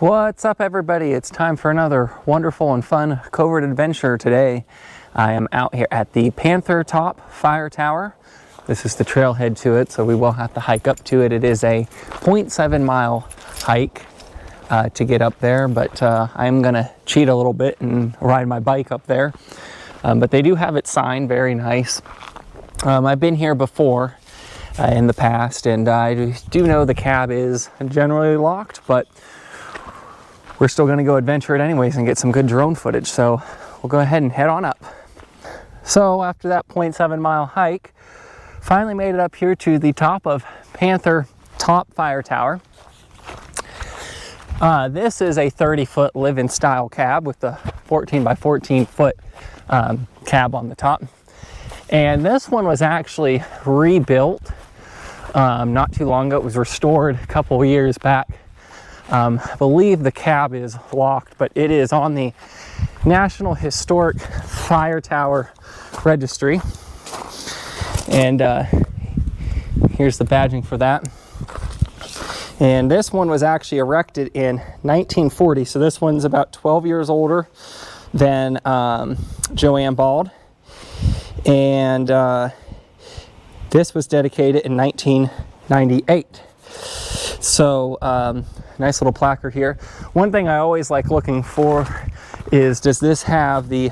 What's up, everybody? It's time for another wonderful and fun covert adventure. Today I am out here at the Panther Top Fire Tower. This is the trailhead to it, so we will have to hike up to it. It is a 0.7 mile hike to get up there, but I'm gonna cheat a little bit and ride my bike up there. But they do have it signed, very nice. I've been here before in the past, and I do know the cab is generally locked, but we're still going to go adventure it anyways and get some good drone footage, so we'll go ahead and head on up. So after that 0.7 mile hike, finally made it up here to the top of Panther Top Fire Tower. This is a 30-foot live-in style cab with the 14 by 14 foot cab on the top. And this one was actually rebuilt not too long ago. It was restored a couple years back. I believe the cab is locked, but it is on the National Historic Fire Tower Registry. And here's the badging for that. And this one was actually erected in 1940, so this one's about 12 years older than Joanne Bald. And this was dedicated in 1998. So nice little placard here. One thing I always like looking for is, does this have the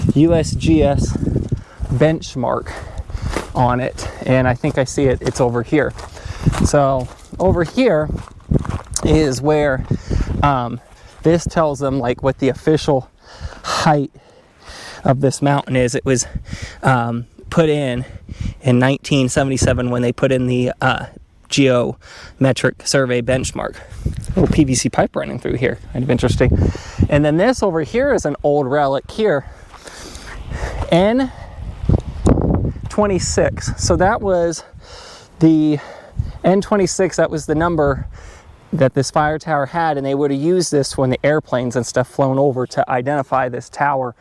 USGS benchmark on it? And I think I see it, it's over here. So over here is where this tells them like what the official height of this mountain is. It was put in 1977 when they put in the geometric survey benchmark. A little PVC pipe running through here, kind of interesting. And then this over here is an old relic here, N26. So that was the N26, that was the number that this fire tower had, and they would have used this when the airplanes and stuff flown over to identify this tower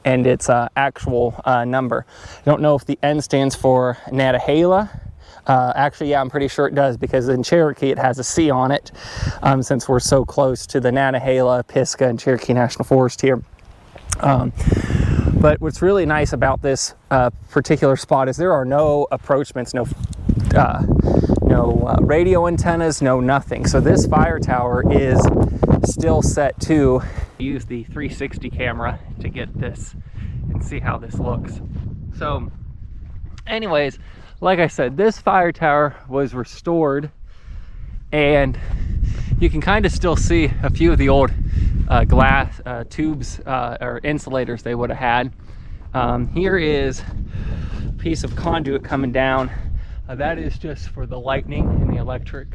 and its actual number. I don't know if the N stands for Nantahala. Actually, yeah, I'm pretty sure it does, because in Cherokee it has a C on it, since we're so close to the Nantahala, Pisgah, and Cherokee National Forest here. But what's really nice about this particular spot is there are no approachments, no radio antennas, no nothing. So this fire tower is still set to use the 360 camera to get this and see how this looks. So anyways, like I said, this fire tower was restored, and you can kind of still see a few of the old glass tubes or insulators they would have had. Here is a piece of conduit coming down. That is just for the lightning and the electric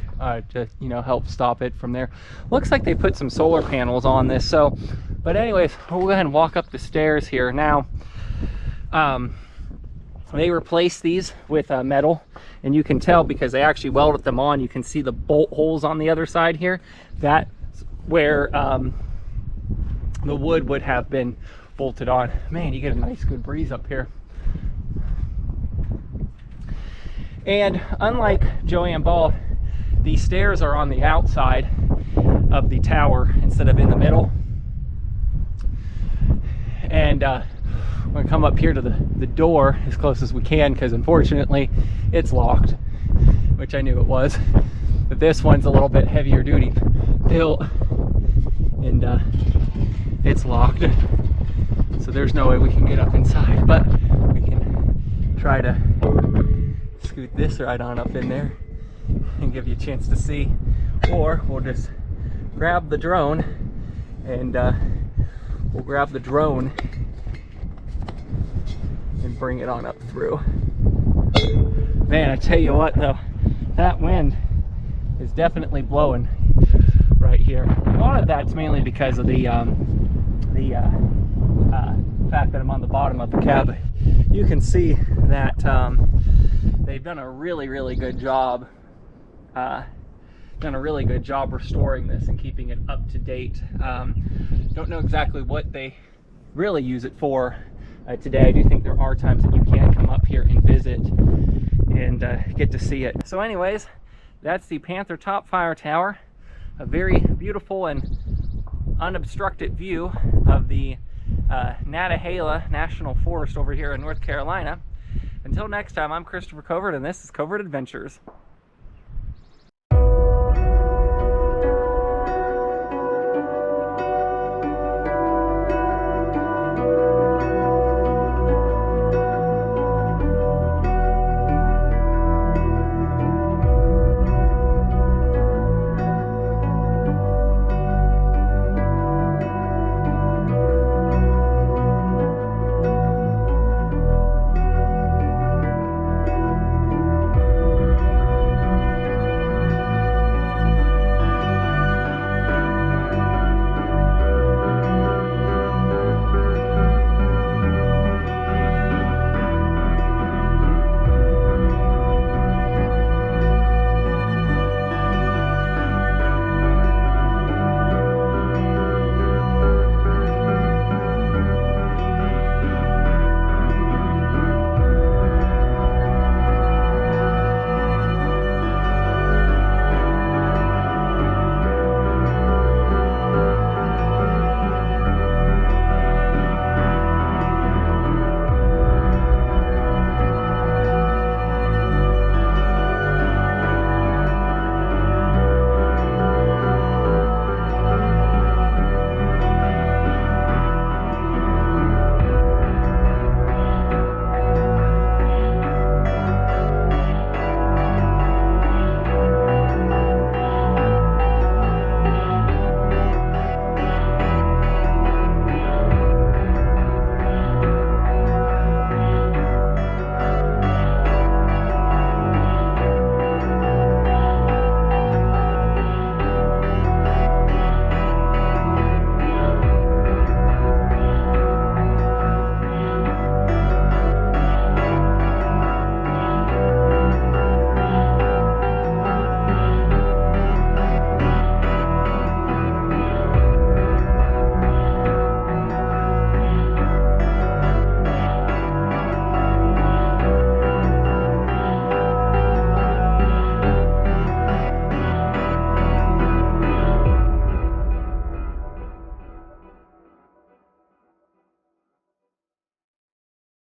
to, you know, help stop it from there. Looks like they put some solar panels on this. So, but anyways, we'll go ahead and walk up the stairs here now. They replaced these with metal, and you can tell because they actually welded them on. You can see the bolt holes on the other side here. That's where the wood would have been bolted on. Man, you get a nice good breeze up here. And unlike Joanne Bald, the stairs are on the outside of the tower instead of in the middle. And we're gonna come up here to the door as close as we can, because unfortunately it's locked, which I knew it was. But this one's a little bit heavier duty built, and it's locked. So there's no way we can get up inside, but we can try to scoot this right on up in there and give you a chance to see, or we'll just grab the drone and we'll grab the drone and bring it on up through. Man, I tell you what though, that wind is definitely blowing right here. A lot of that's mainly because of the fact that I'm on the bottom of the cab. You can see that they've done a really good job restoring this and keeping it up to date. Don't know exactly what they really use it for today. I do think there are times that you can come up here and visit and get to see it. So anyways, that's the Panther Top Fire Tower. a very beautiful and unobstructed view of the Nantahala National Forest over here in North Carolina. Until next time, I'm Christopher Covert, and this is Covert Adventures.